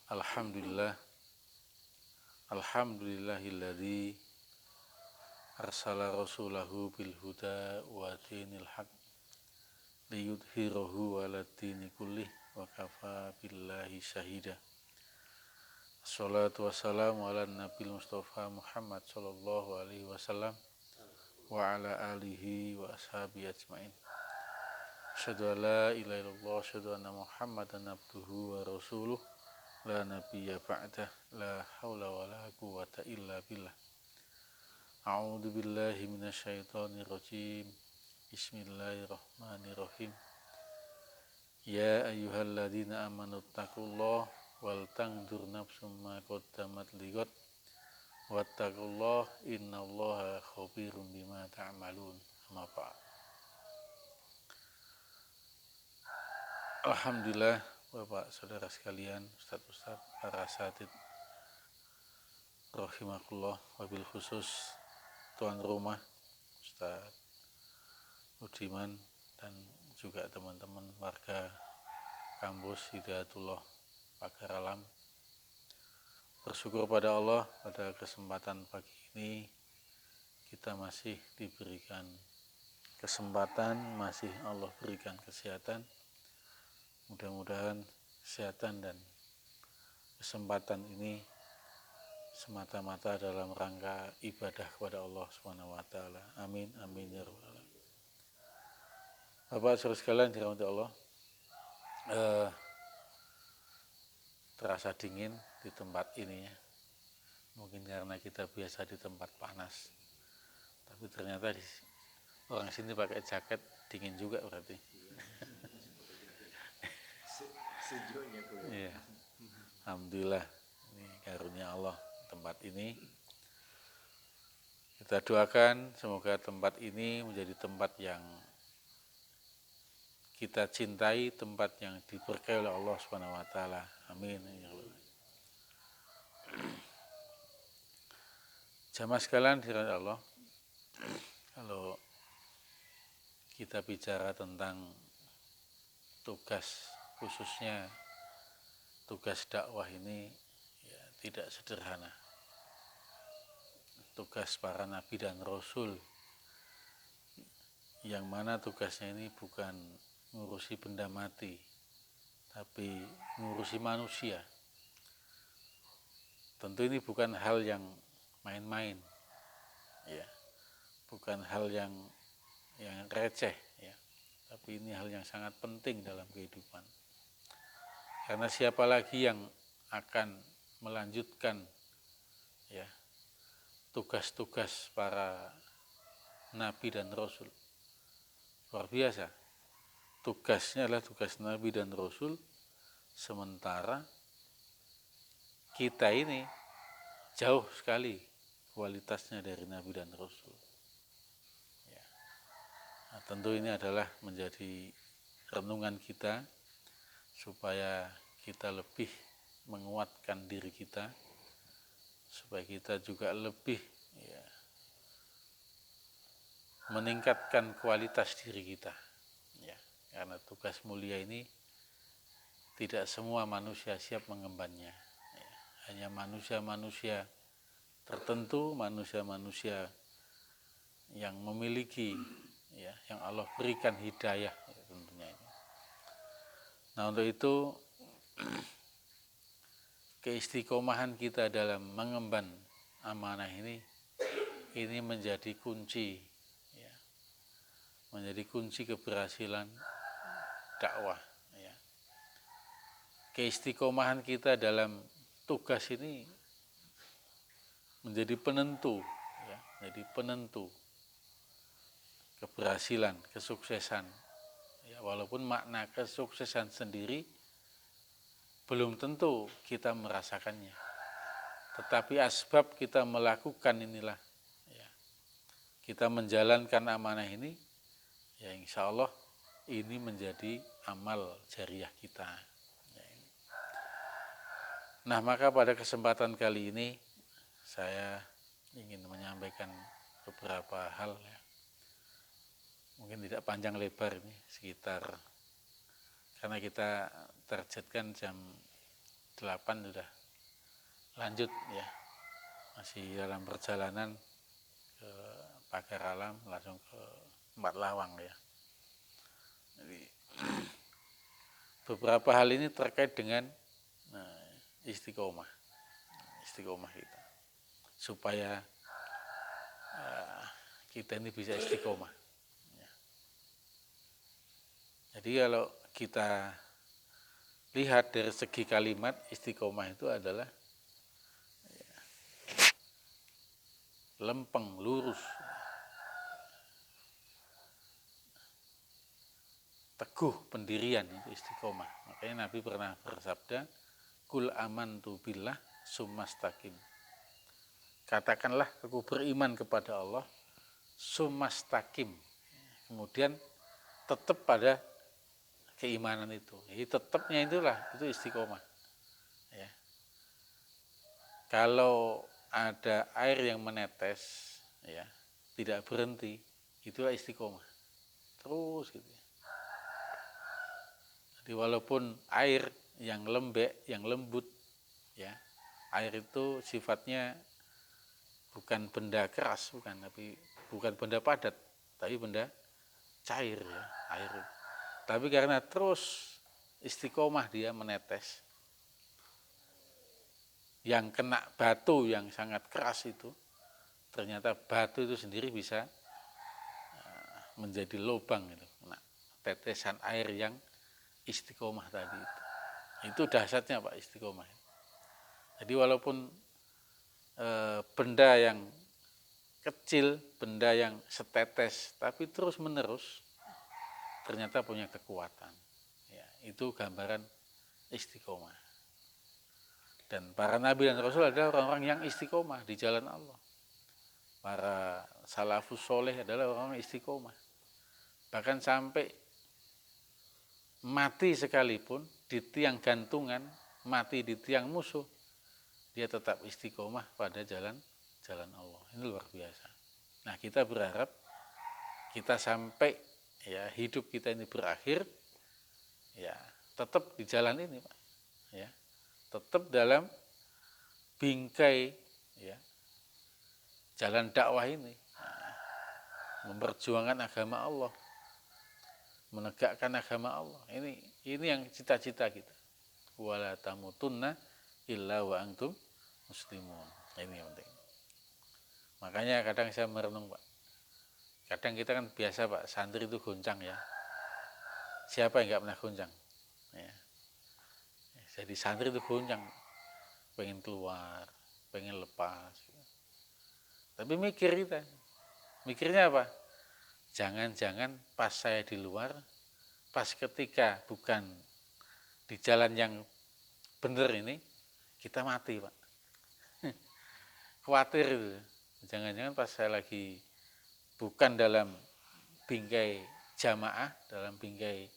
Alhamdulillah, alhamdulillahilladzi arsala rasulahu bil huda wa dinil haq liyudhhirahu 'alad dini kullih wa kafa billahi syahida. Assalatu wassalamu ala nabil mustafa Muhammad sallallahu alaihi wasallam wa ala alihi wa ashabihi ajmain. Asyhadu an la ilaha illallah, asyhadu anna Muhammadan abduhu wa rasuluh. La nabiyya ba'dah, la hawla wa la quwwata illa billah. A'udzu billahi minasyaitonir rajim. Bismillahirrahmanirrahim. Ya ayyuhalladzina amanu taqullaha wal tanzur nafsum ma qaddamat lighad wattaqullaha innallaha khabirum bima ta'malun. Amma ba'd. Alhamdulillah, Bapak saudara sekalian, Ustaz, para asatid rahimakumullah, wabil khusus tuan rumah Ustaz Budiman dan juga teman-teman warga kampus Hidayatullah Pagar Alam. Bersyukur pada Allah, pada kesempatan pagi ini kita masih diberikan kesempatan, masih Allah berikan kesehatan. Mudah-mudahan kesehatan dan kesempatan ini semata-mata dalam rangka ibadah kepada Allah Subhanahu wa taala. Amin amin ya rabbal alamin. Bapak saudara sekalian dirahmati Allah. Terasa dingin di tempat ini ya. Mungkin karena kita biasa di tempat panas. Tapi ternyata orang sini pakai jaket dingin juga berarti. Ya. Alhamdulillah, ini karunia Allah tempat ini. Kita doakan semoga tempat ini menjadi tempat yang kita cintai, tempat yang diberkahi oleh Allah Subhanahu wa taala. Amin. Jamaah sekalian dirahmati Allah. Kalau kita bicara tentang tugas, khususnya tugas dakwah ini ya, tidak sederhana. Tugas para nabi dan rasul yang mana tugasnya ini bukan ngurusi benda mati, tapi ngurusi manusia. Tentu ini bukan hal yang main-main, ya, bukan hal yang receh, ya, tapi ini hal yang sangat penting dalam kehidupan. Karena siapa lagi yang akan melanjutkan ya tugas-tugas para nabi dan rasul. Luar biasa. Tugasnya adalah tugas nabi dan rasul, sementara kita ini jauh sekali kualitasnya dari nabi dan rasul. Ya. Nah, tentu ini adalah menjadi renungan kita supaya kita lebih menguatkan diri kita, supaya kita juga lebih ya, meningkatkan kualitas diri kita, ya, karena tugas mulia ini tidak semua manusia siap mengembannya, ya, hanya manusia-manusia tertentu, manusia-manusia yang memiliki, ya, yang Allah berikan hidayah, ya, tentunya ini. Nah, untuk itu keistiqomahan kita dalam mengemban amanah ini menjadi kunci, ya, menjadi kunci keberhasilan dakwah. Ya. Keistiqomahan kita dalam tugas ini menjadi penentu, ya, menjadi penentu keberhasilan, kesuksesan. Ya, walaupun makna kesuksesan sendiri belum tentu kita merasakannya, tetapi asbab kita melakukan inilah ya, kita menjalankan amanah ini, ya insya Allah ini menjadi amal jariah kita. Nah, maka pada kesempatan kali ini saya ingin menyampaikan beberapa hal ya. Mungkin tidak panjang lebar ini, sekitar, karena kita targetkan jam 8 sudah lanjut ya. Masih dalam perjalanan ke Pagar Alam langsung ke Empat Lawang ya. Jadi beberapa hal ini terkait dengan istiqomah kita, supaya kita ini bisa istiqomah. Jadi kalau kita lihat dari segi kalimat, istiqomah itu adalah lempeng, lurus, teguh pendirian, itu istiqomah. Makanya Nabi pernah bersabda, kul amantu billah summastaqim. Katakanlah aku beriman kepada Allah, summastaqim. Kemudian tetap pada keimanan itu. Jadi tetapnya itulah, itu istiqomah. Ya. Kalau ada air yang menetes, ya, tidak berhenti, itulah istiqomah. Terus gitu. Jadi walaupun air yang lembek, yang lembut, ya, air itu sifatnya bukan benda keras, bukan benda padat, tapi benda cair ya, air. Tapi karena terus istiqomah dia menetes, yang kena batu yang sangat keras itu, ternyata batu itu sendiri bisa menjadi lubang itu, kena tetesan air yang istiqomah tadi itu. Itu dahsyatnya Pak istiqomah. Jadi walaupun benda yang kecil, benda yang setetes, tapi terus menerus ternyata punya kekuatan. Ya, itu gambaran istiqomah. Dan para nabi dan rasul adalah orang-orang yang istiqomah di jalan Allah. Para salafus soleh adalah orang-orang istiqomah. Bahkan sampai mati sekalipun di tiang gantungan, mati di tiang musuh, dia tetap istiqomah pada jalan Allah. Ini luar biasa. Nah, kita berharap kita sampai ya hidup kita ini berakhir ya tetap di jalan ini Pak. Ya. Tetap dalam bingkai ya jalan dakwah ini. Nah, memperjuangkan agama Allah, menegakkan agama Allah. Ini yang cita-cita kita. Wala tamutunna illa wa antum muslimun. Ini yang penting. Makanya kadang saya merenung Pak. Kadang kita kan biasa Pak, santri itu goncang ya. Siapa yang nggak pernah goncang? Ya. Jadi santri itu goncang, pengen keluar, pengen lepas. Tapi mikirnya apa? Jangan-jangan pas saya di luar, pas ketika bukan di jalan yang benar ini, kita mati Pak. Khawatir itu. Jangan-jangan pas saya lagi bukan dalam bingkai jamaah, dalam bingkai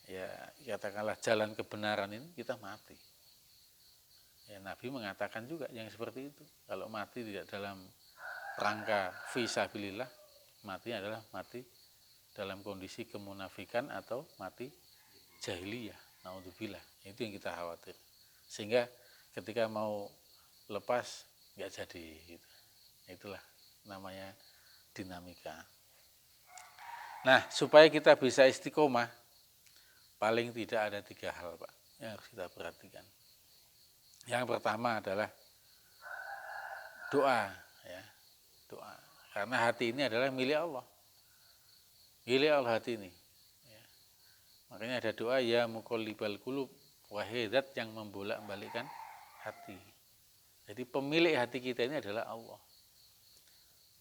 ya katakanlah jalan kebenaran ini, kita mati. Ya Nabi mengatakan juga yang seperti itu. Kalau mati tidak dalam rangka fisabilillah, mati adalah mati dalam kondisi kemunafikan atau mati jahiliyah. Naudzubillah. Itu yang kita khawatir. Sehingga ketika mau lepas nggak jadi gitu. Itulah namanya dinamika. Nah, supaya kita bisa istiqomah, paling tidak ada 3 hal Pak yang harus kita perhatikan. Yang pertama adalah doa ya. Doa. Karena hati ini adalah milik Allah. Milik Allah hati ini. Ya. Makanya ada doa ya muqallibal qulub, wahai zat yang membolak-balikkan hati. Jadi pemilik hati kita ini adalah Allah.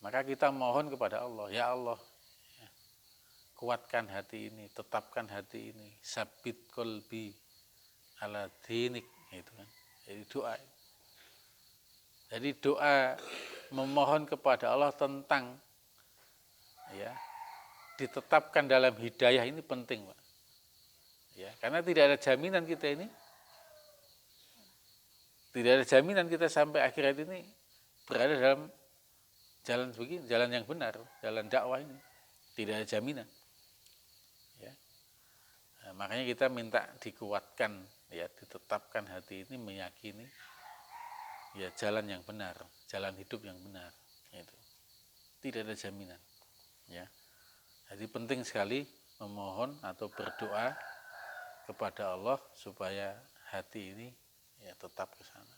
Maka kita mohon kepada Allah, ya Allah, ya, kuatkan hati ini, tetapkan hati ini, sabit qalbi ala dinik, itu kan. Jadi doa. Jadi doa memohon kepada Allah tentang ditetapkan dalam hidayah ini penting, Pak. Ya, karena tidak ada jaminan kita ini, tidak ada jaminan kita sampai akhirat ini berada dalam jalan begini, jalan yang benar, jalan dakwah ini. Tidak ada jaminan. Ya. Nah, makanya kita minta dikuatkan, ya, ditetapkan hati ini meyakini ya jalan yang benar, jalan hidup yang benar. Itu. Tidak ada jaminan. Ya. Jadi penting sekali memohon atau berdoa kepada Allah supaya hati ini ya tetap ke sana.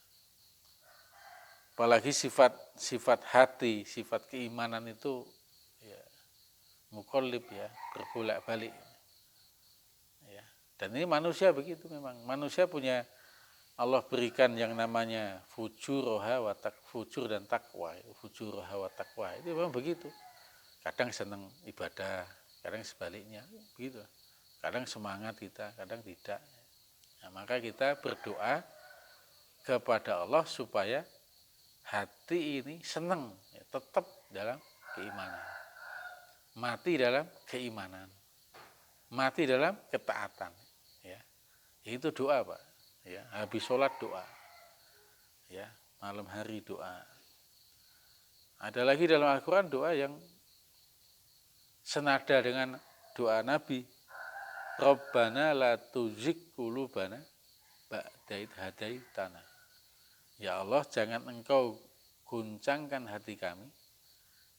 Apalagi sifat hati, sifat keimanan itu ya muqallib, ya, berbolak-balik. Ya. Dan ini manusia begitu memang. Manusia punya, Allah berikan yang namanya fujur dan takwa. Fujur wa takwa itu memang begitu. Kadang senang ibadah, kadang sebaliknya, begitu. Kadang semangat kita, kadang tidak. Nah, maka kita berdoa kepada Allah supaya hati ini senang, ya, tetap dalam keimanan, mati dalam keimanan, mati dalam ketaatan. Ya, itu doa, Pak. Ya, habis sholat doa, ya, malam hari doa. Ada lagi dalam Al-Quran doa yang senada dengan doa Nabi, Rabbana la tuzigh qulubana ba'da idh hadaitana. Ya Allah, jangan engkau guncangkan hati kami,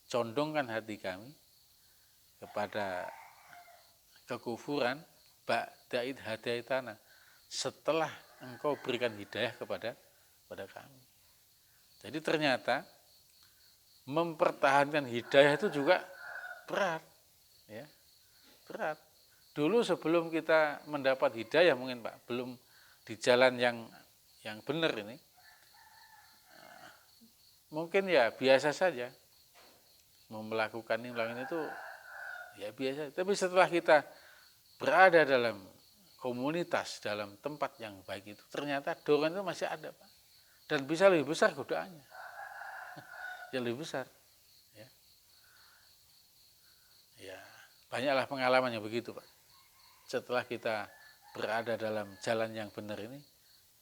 condongkan hati kami kepada kekufuran ba'da idh hadaitana, setelah engkau berikan hidayah kepada kami. Jadi ternyata mempertahankan hidayah itu juga berat. Ya, berat. Dulu sebelum kita mendapat hidayah mungkin, Pak, belum di jalan yang benar ini, mungkin ya biasa saja melakukan itu ya biasa. Tapi setelah kita berada dalam komunitas, dalam tempat yang baik itu, ternyata dorongan itu masih ada, Pak, dan bisa lebih besar godaannya. Ya lebih besar. Ya. Ya. Banyaklah pengalaman yang begitu, Pak. Setelah kita berada dalam jalan yang benar ini,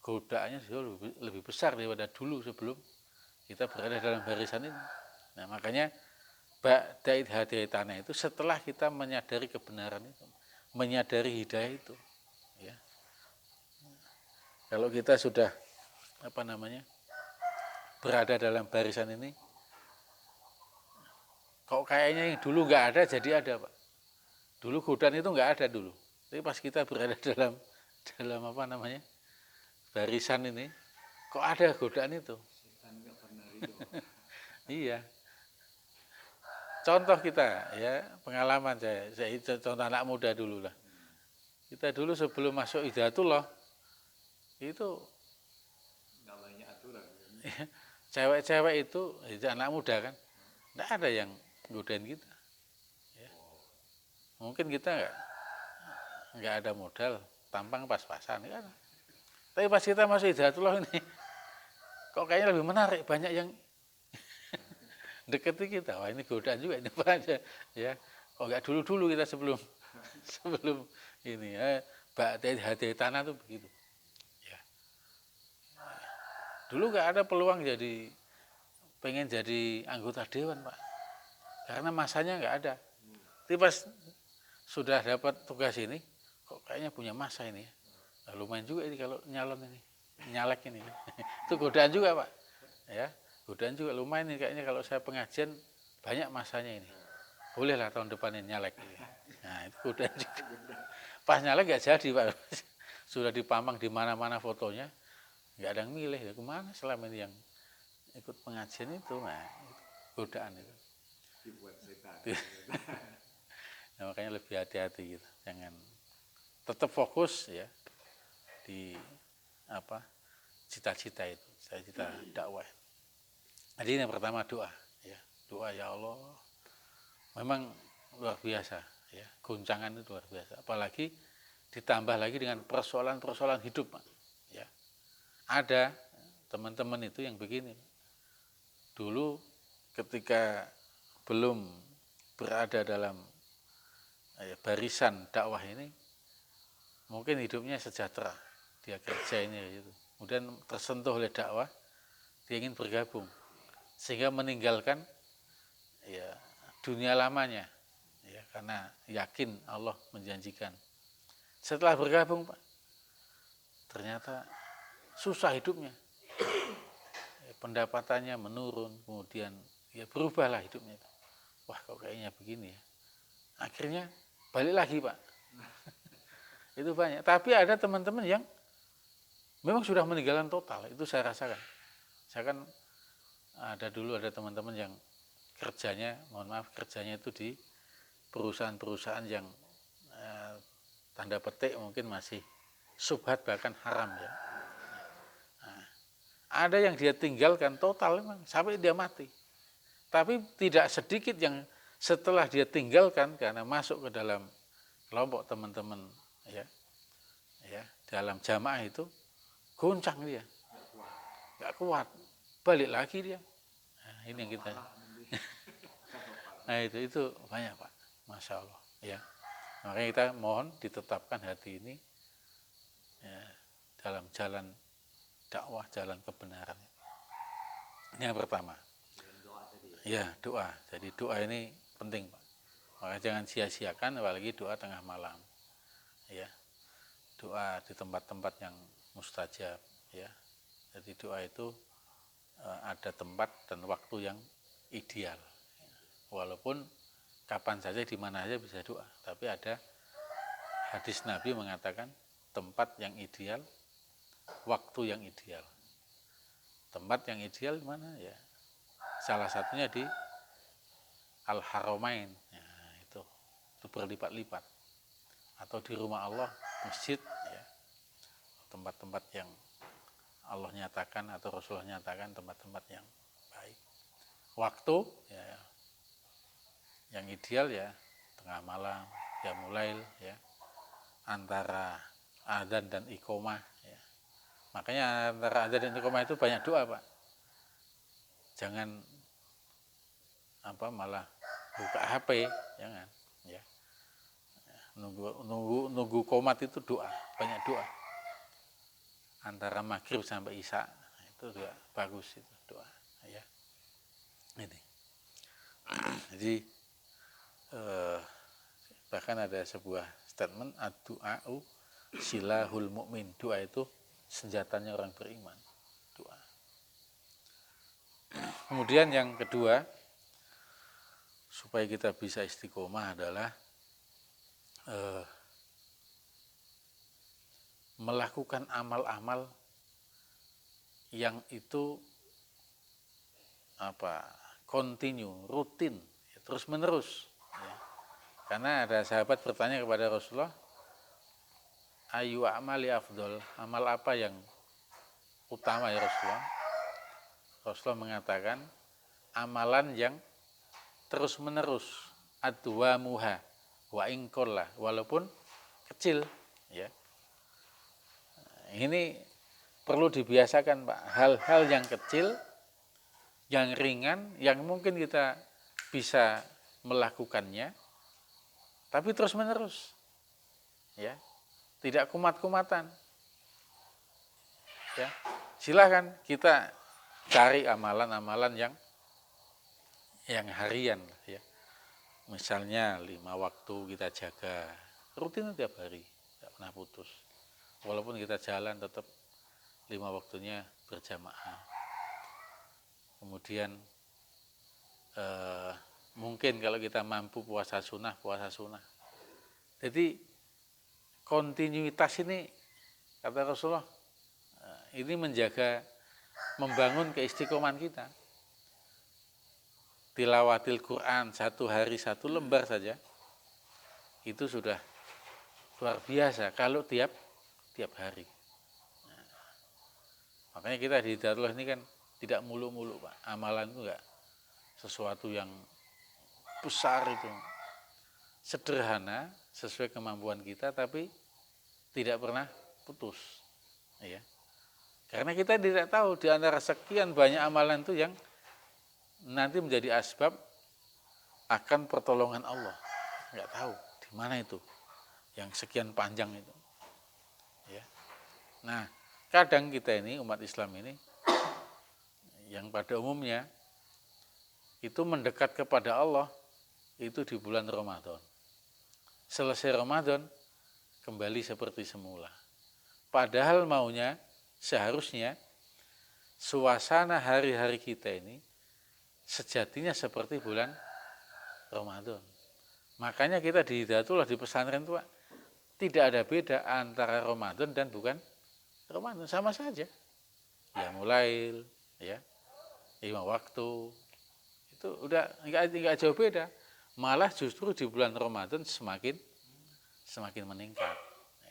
godaannya jauh lebih besar daripada dulu sebelum kita berada dalam barisan ini. Nah, makanya ba'da idh hadaitana itu setelah kita menyadari kebenaran itu, menyadari hidayah itu. Ya. Kalau kita sudah berada dalam barisan ini, kok kayaknya yang dulu nggak ada jadi ada, Pak. Dulu godaan itu nggak ada dulu. Tapi pas kita berada dalam barisan ini, kok ada godaan itu. Iya. Contoh kita, ya, pengalaman saya contoh anak muda dulu lah. Kita dulu sebelum masuk Hidayatullah itu nggak banyak aturan. Cewek-cewek itu anak muda kan, nggak ada yang godain kita. Ya. Mungkin kita nggak ada modal, tampang pas-pasan kan. Tapi pas kita masuk Hidayatullah ini, kok kayaknya lebih menarik, banyak yang deketi kita. Wah, ini godaan juga ini, Pak. Ya, kok nggak dulu kita sebelum ini, ya, ba'da idh hadaitana tuh begitu. Ya. Dulu nggak ada peluang pengen jadi anggota dewan, Pak, karena masanya nggak ada. Tapi pas sudah dapat tugas ini, kok kayaknya punya masa ini ya. Nah, lumayan juga ini kalau nyalek ini. Itu godaan juga, Pak. Ya, godaan juga lumayan ini kayaknya kalau saya pengajian banyak masanya ini. Bolehlah tahun depan ini nyalek ini. Nah, itu godaan juga. Pas nyalek nggak jadi, Pak. Sudah dipamang di mana-mana fotonya, nggak ada yang milih. Ya kemana selama ini yang ikut pengajian itu? Nah, itu godaan itu. Dibuat setan. Nah, makanya lebih hati-hati gitu. Jangan, tetap fokus ya di cita-cita itu, cita-cita dakwah. Jadi yang pertama doa, ya, doa, ya Allah, memang luar biasa, ya, guncangan itu luar biasa. Apalagi ditambah lagi dengan persoalan-persoalan hidup, Pak. Ya, ada teman-teman itu yang begini. Dulu ketika belum berada dalam barisan dakwah ini mungkin hidupnya sejahtera, dia kerja ini gitu. Kemudian tersentuh oleh dakwah, dia ingin bergabung sehingga meninggalkan ya dunia lamanya ya, karena yakin Allah menjanjikan. Setelah bergabung Pak, ternyata susah hidupnya, pendapatannya menurun, kemudian ya berubahlah hidupnya. Wah kok kayaknya begini ya, akhirnya balik lagi Pak. Itu banyak, tapi ada teman-teman yang memang sudah meninggalkan total, itu saya rasakan. Saya kan ada teman-teman yang kerjanya, mohon maaf, kerjanya itu di perusahaan-perusahaan yang tanda petik mungkin masih subhat bahkan haram ya. Nah, ada yang dia tinggalkan total memang sampai dia mati. Tapi tidak sedikit yang setelah dia tinggalkan karena masuk ke dalam kelompok teman-teman ya dalam jamaah itu goncang dia, nggak kuat, balik lagi dia. Nah, ini yang kita. Nah itu banyak Pak, Masya Allah ya. Makanya kita mohon ditetapkan hati ini ya, dalam jalan dakwah, jalan kebenaran. Ini yang pertama. Ya doa. Jadi doa ini penting Pak. Maka jangan sia-siakan, apalagi doa tengah malam. Ya, doa di tempat-tempat yang mustajab. Ya, jadi doa itu ada tempat dan waktu yang ideal. Walaupun kapan saja di mana saja bisa doa, tapi ada hadis Nabi mengatakan tempat yang ideal, waktu yang ideal. Tempat yang ideal di mana ya? Salah satunya di Al-Haramain, ya, itu berlipat-lipat, atau di rumah Allah, masjid, ya, tempat-tempat yang Allah nyatakan atau Rasulullah nyatakan tempat-tempat yang baik. Waktu ya, yang ideal ya tengah malam, ya mulai ya antara adzan dan iqomah ya. Makanya antara adzan dan iqomah itu banyak doa Pak. Jangan malah buka HP, jangan ya. Nunggu komat itu doa, banyak doa. Antara maghrib sampai isya itu juga bagus itu doa ya. Ini. Jadi bahkan ada sebuah statement ad-du'a'u silahul mu'min, doa itu senjatanya orang beriman, doa. Kemudian yang kedua, supaya kita bisa istiqomah adalah melakukan amal-amal yang itu continue, rutin, ya, terus menerus ya. Karena ada sahabat bertanya kepada Rasulullah, ayu amali afdol, amal apa yang utama ya Rasulullah? Rasulullah mengatakan amalan yang terus menerus, adwa muha wa ingkola, walaupun kecil ya. Ini perlu dibiasakan Pak, hal-hal yang kecil, yang ringan, yang mungkin kita bisa melakukannya, tapi terus menerus, ya, tidak kumat-kumatan. Ya, silakan kita cari amalan-amalan yang harian, ya. Misalnya 5 waktu kita jaga, rutin tiap hari, tidak pernah putus. Walaupun kita jalan tetap 5 waktunya berjamaah. Kemudian mungkin kalau kita mampu puasa sunnah. Jadi kontinuitas ini kata Rasulullah ini membangun keistiqomahan kita. Tilawatil Quran 1 hari 1 lembar saja itu sudah luar biasa kalau tiap hari. Nah, makanya kita di Hidayatullah ini kan tidak mulu-mulu Pak. Amalan itu enggak sesuatu yang besar itu. Sederhana sesuai kemampuan kita tapi tidak pernah putus. Ya. Karena kita tidak tahu di antara sekian banyak amalan itu yang nanti menjadi asbab akan pertolongan Allah. Enggak tahu di Mana itu yang sekian panjang itu, ya. Nah, kadang kita ini umat Islam ini yang pada umumnya itu mendekat kepada Allah itu di bulan Ramadan. Selesai Ramadan kembali seperti semula. Padahal maunya seharusnya suasana hari-hari kita ini sejatinya seperti bulan Ramadan. Makanya kita di Hidayatullah di pesantren itu Pak, tidak ada beda antara Ramadan dan bukan Ramadan, sama saja. Ya mulai ya 5 waktu itu udah enggak jauh beda. Malah justru di bulan Ramadan semakin meningkat. Nah,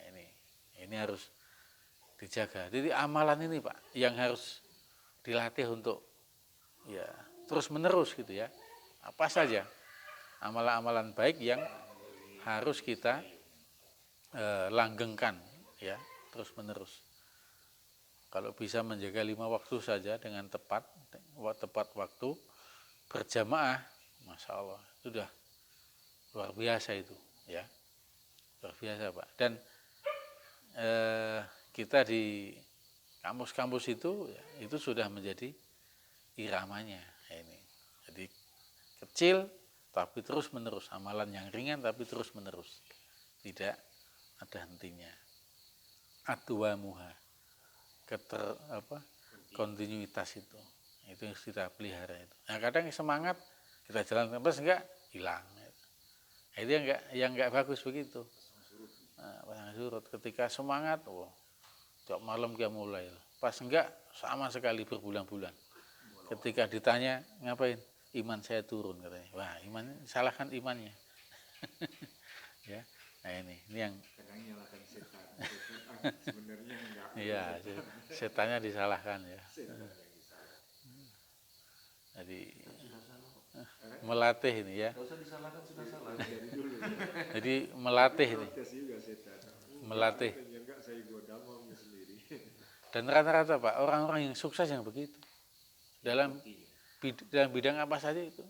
ini harus dijaga. Jadi amalan ini Pak yang harus dilatih untuk ya terus menerus gitu ya. Apa saja amalan-amalan baik yang harus kita langgengkan ya terus menerus. Kalau bisa menjaga 5 waktu saja dengan tepat waktu berjamaah, masya Allah sudah luar biasa itu ya, luar biasa Pak. Dan kita di kampus-kampus itu ya, itu sudah menjadi iramanya ini. Jadi kecil tapi terus menerus, amalan yang ringan tapi terus menerus, tidak ada hentinya. Atwamuha, kontinuitas itu yang kita pelihara itu. Nah kadang semangat kita jalan terus enggak hilang. Nah, itu yang enggak bagus begitu. Nah, surut ketika semangat, tiap malam dia mulai. Pas enggak sama sekali berbulan-bulan. Ketika ditanya ngapain, iman saya turun katanya. Wah iman, salahkan imannya. Ya, nah ini yang kadang nyalakan setan. Sebenarnya enggak. Iya, setannya disalahkan ya. Jadi melatih ini ya. Jadi melatih ini. Melatih. Dan rata-rata Pak, orang-orang yang sukses yang begitu. Dalam bidang apa saja itu.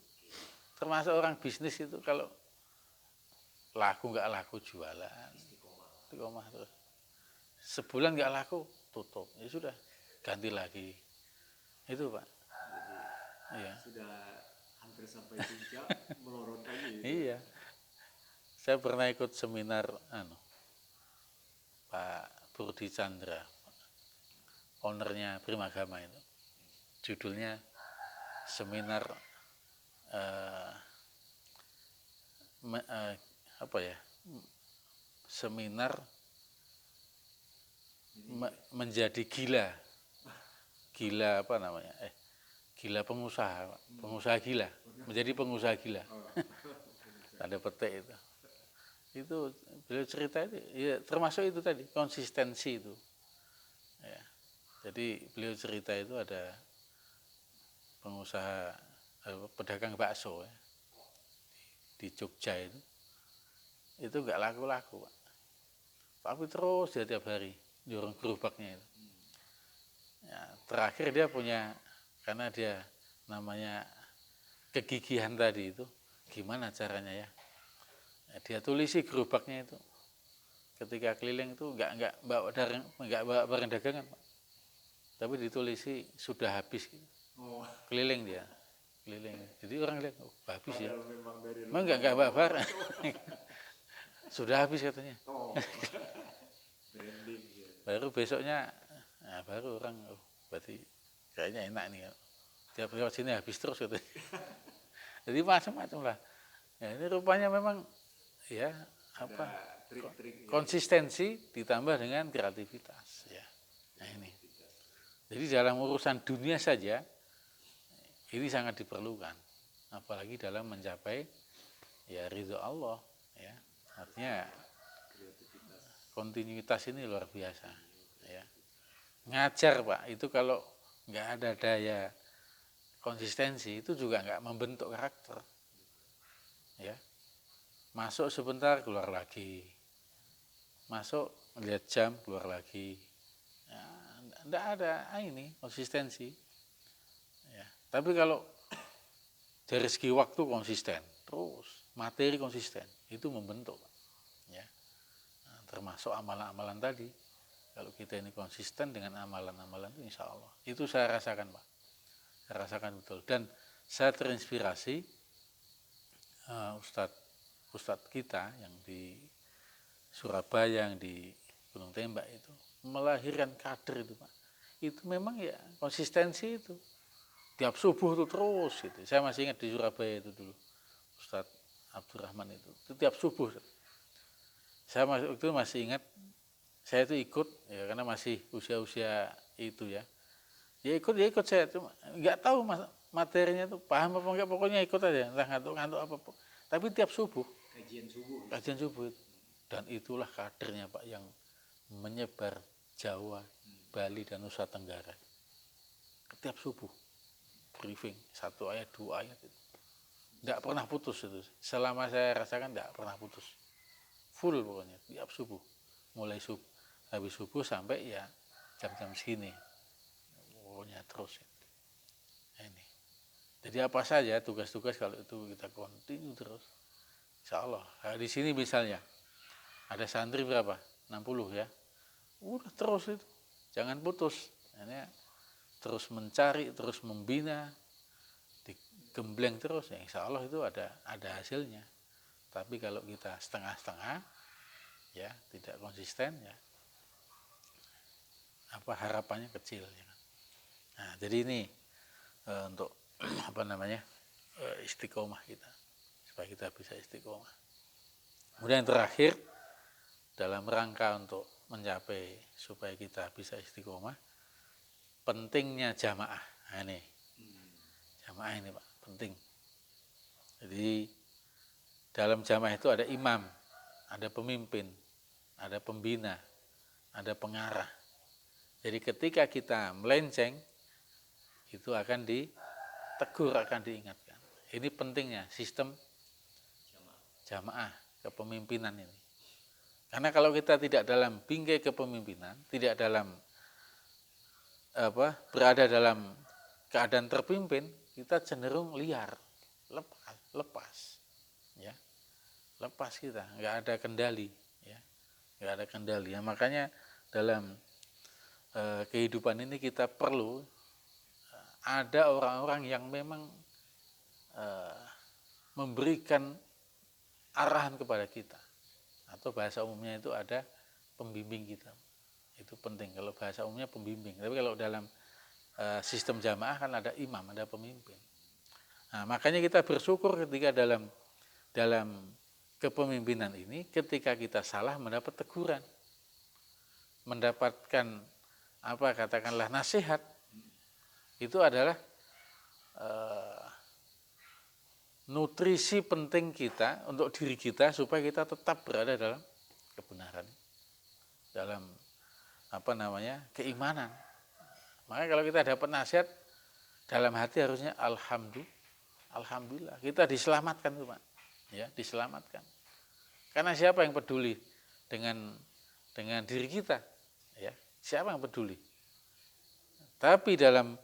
Termasuk orang bisnis itu kalau laku nggak laku jualan. Istiqomah terus. Sebulan nggak laku tutup. Ya sudah, ganti lagi. Itu Pak. Iya. Sudah hampir sampai puncak melorot lagi. Iya. Saya pernah ikut seminar Pak Burdi Chandra, ownernya Primagama itu. Judulnya seminar seminar menjadi gila apa namanya? Gila pengusaha gila, menjadi pengusaha gila. Tanda petik itu beliau cerita itu ya, termasuk itu tadi konsistensi itu ya. Jadi beliau cerita itu ada pengusaha pedagang bakso ya, di Jogja itu nggak laku-laku Pak, tapi terus dia tiap hari dorong gerobaknya itu ya, terakhir dia punya, karena dia namanya kegigihan tadi itu, gimana caranya ya, dia tulisi gerobaknya itu ketika keliling itu nggak bawa barang dagangan Pak, tapi ditulisi sudah habis gitu. Keliling dia keliling, jadi orang lihat habis ya, memang nggak bawa barang. Sudah habis katanya. Baru besoknya baru orang berarti kayaknya enak nih, tiap lewat sini habis terus katanya. Jadi macam-macam lah ya, ini rupanya memang ya apa konsistensi ditambah dengan kreativitas ya. Nah ini jadi dalam urusan dunia saja ini sangat diperlukan, apalagi dalam mencapai ya ridho Allah ya. Artinya kontinuitas ini luar biasa ya. Ngajar Pak itu kalau nggak ada daya konsistensi itu juga nggak membentuk karakter ya. Masuk sebentar keluar lagi, masuk lihat jam keluar lagi ya, nggak ada ini konsistensi ya. Tapi kalau dari segi waktu konsisten terus, materi konsisten, itu membentuk. ya. Nah, termasuk amalan-amalan tadi. Kalau kita ini konsisten dengan amalan-amalan itu insya Allah. Itu saya rasakan Pak. Saya rasakan betul. Dan saya terinspirasi Ustadz kita yang di Surabaya, yang di Gunung Tembak itu melahirkan kader itu Pak. Itu memang ya konsistensi itu. Tiap subuh itu terus gitu. Saya masih ingat di Surabaya itu dulu. Ustadz Abdurrahman itu tiap subuh. Saya itu masih ingat, saya itu ikut ya karena masih usia-usia itu ya. Ya ikut saya cuma nggak tahu materinya itu paham apa enggak, pokoknya ikut aja, entah ngantuk apa. Tapi tiap subuh kajian subuh itu. Dan itulah kadernya Pak yang menyebar Jawa, Bali dan Nusa Tenggara. Tiap subuh briefing 1 ayat 2 ayat itu. Tidak pernah putus itu. Selama saya rasakan tidak pernah putus. Full pokoknya tiap subuh. Mulai habis subuh sampai ya jam-jam segini. Pokoknya terus. Ini. Jadi apa saja tugas-tugas kalau itu kita continue terus. Insya Allah. Nah, di sini misalnya ada santri berapa? 60 ya. Udah terus itu. Jangan putus. Ini terus mencari, terus membina, digembleng terus ya insya Allah itu ada hasilnya. Tapi kalau kita setengah-setengah ya tidak konsisten ya harapannya kecil ya. Nah jadi ini untuk istiqomah kita supaya kita bisa istiqomah. Kemudian yang terakhir dalam rangka untuk mencapai supaya kita bisa istiqomah, pentingnya jamaah. Nah, ini jamaah ini Pak penting. Jadi dalam jamaah itu ada imam, ada pemimpin, ada pembina, ada pengarah. Jadi ketika kita melenceng itu akan ditegur, akan diingatkan. Ini pentingnya sistem jamaah kepemimpinan ini. Karena kalau kita tidak dalam bingkai kepemimpinan, tidak dalam berada dalam keadaan terpimpin, kita cenderung liar, lepas ya, lepas kita, nggak ada kendali ya, nggak ada kendali ya. Makanya dalam kehidupan ini kita perlu ada orang-orang yang memang memberikan arahan kepada kita, atau bahasa umumnya itu ada pembimbing kita. Itu penting, kalau bahasa umumnya pembimbing. Tapi kalau dalam sistem jamaah kan ada imam, ada pemimpin. Nah, makanya kita bersyukur ketika dalam kepemimpinan ini, ketika kita salah mendapat teguran, mendapatkan katakanlah nasihat, itu adalah nutrisi penting kita untuk diri kita supaya kita tetap berada dalam kebenaran, dalam keimanan. Makanya kalau kita dapat nasihat dalam hati harusnya alhamdulillah kita diselamatkan tuh Pak. Ya, diselamatkan. Karena siapa yang peduli dengan diri kita? Ya, siapa yang peduli? Tapi dalam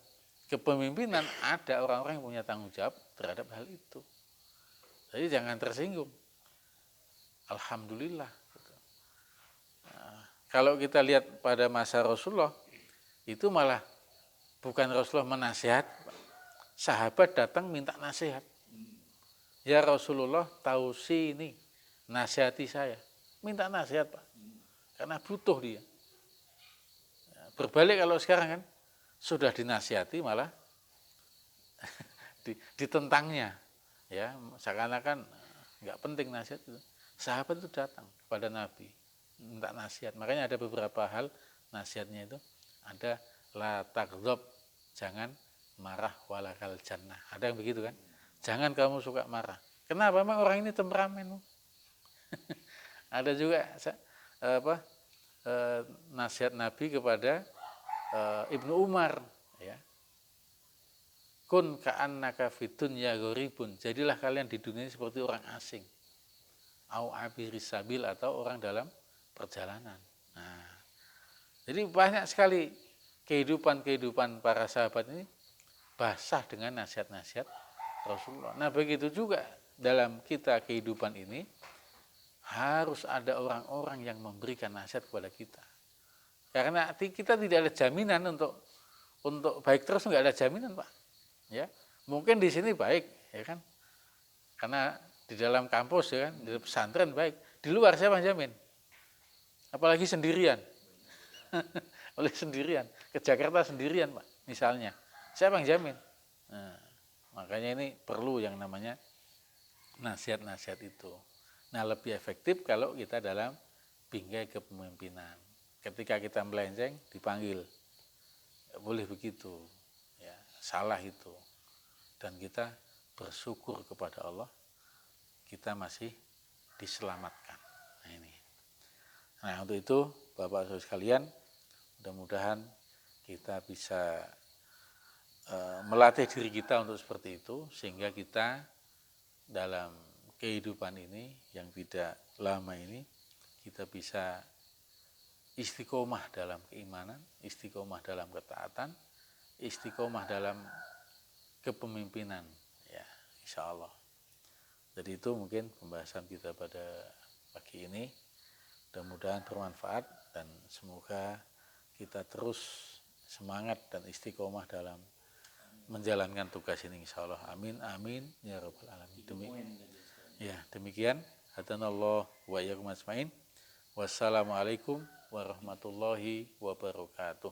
kepemimpinan ada orang-orang yang punya tanggung jawab terhadap hal itu. Jadi jangan tersinggung. Alhamdulillah. Kalau kita lihat pada masa Rasulullah, itu malah bukan Rasulullah menasihat, sahabat datang minta nasihat. Ya Rasulullah, tausini, nasihati saya. Minta nasihat Pak, karena butuh dia. Berbalik kalau sekarang kan, sudah dinasihati malah ditentangnya. Ya, seakan-akan nggak penting nasihat itu. Sahabat itu datang kepada Nabi minta nasihat. Makanya ada beberapa hal nasihatnya itu ada la taghdab, jangan marah walakal jannah. Ada yang begitu kan? Jangan kamu suka marah. Kenapa? Memang orang ini temperamen. Ada juga nasihat Nabi kepada Ibnu Umar ya. Kun ka'annaka fid dunya gharibun. Jadilah kalian di dunia ini seperti orang asing. Au abiris sabil, atau orang dalam perjalanan. Nah, jadi banyak sekali kehidupan para sahabat ini basah dengan nasihat-nasihat Rasulullah. Nah, begitu juga dalam kita kehidupan ini harus ada orang-orang yang memberikan nasihat kepada kita. Karena kita tidak ada jaminan untuk baik terus, nggak ada jaminan, Pak. Ya, mungkin di sini baik, ya kan? Karena di dalam kampus, ya kan, di pesantren baik. Di luar siapa yang jamin? Apalagi sendirian. Oleh sendirian, ke Jakarta sendirian, Pak, misalnya. Siapa yang jamin? Nah, makanya ini perlu yang namanya nasihat-nasihat itu. Nah, lebih efektif kalau kita dalam bingkai kepemimpinan. Ketika kita melenceng, dipanggil. Nggak boleh begitu. Ya, salah itu. Dan kita bersyukur kepada Allah, kita masih diselamatkan. Nah, ini. Nah, untuk itu, Bapak-Ibu sekalian, mudah-mudahan kita bisa melatih diri kita untuk seperti itu, sehingga kita dalam kehidupan ini yang tidak lama ini, kita bisa istiqomah dalam keimanan, istiqomah dalam ketaatan, istiqomah dalam kepemimpinan, ya, insya Allah. Jadi itu mungkin pembahasan kita pada pagi ini. Mudah-mudahan bermanfaat dan semoga kita terus semangat dan istiqomah dalam menjalankan tugas ini, insya Allah. Amin, amin, ya rabbal alamin. Demikian. Hadanallah wa iyyakum ajmain. Wassalamualaikum warahmatullahi wabarakatuh.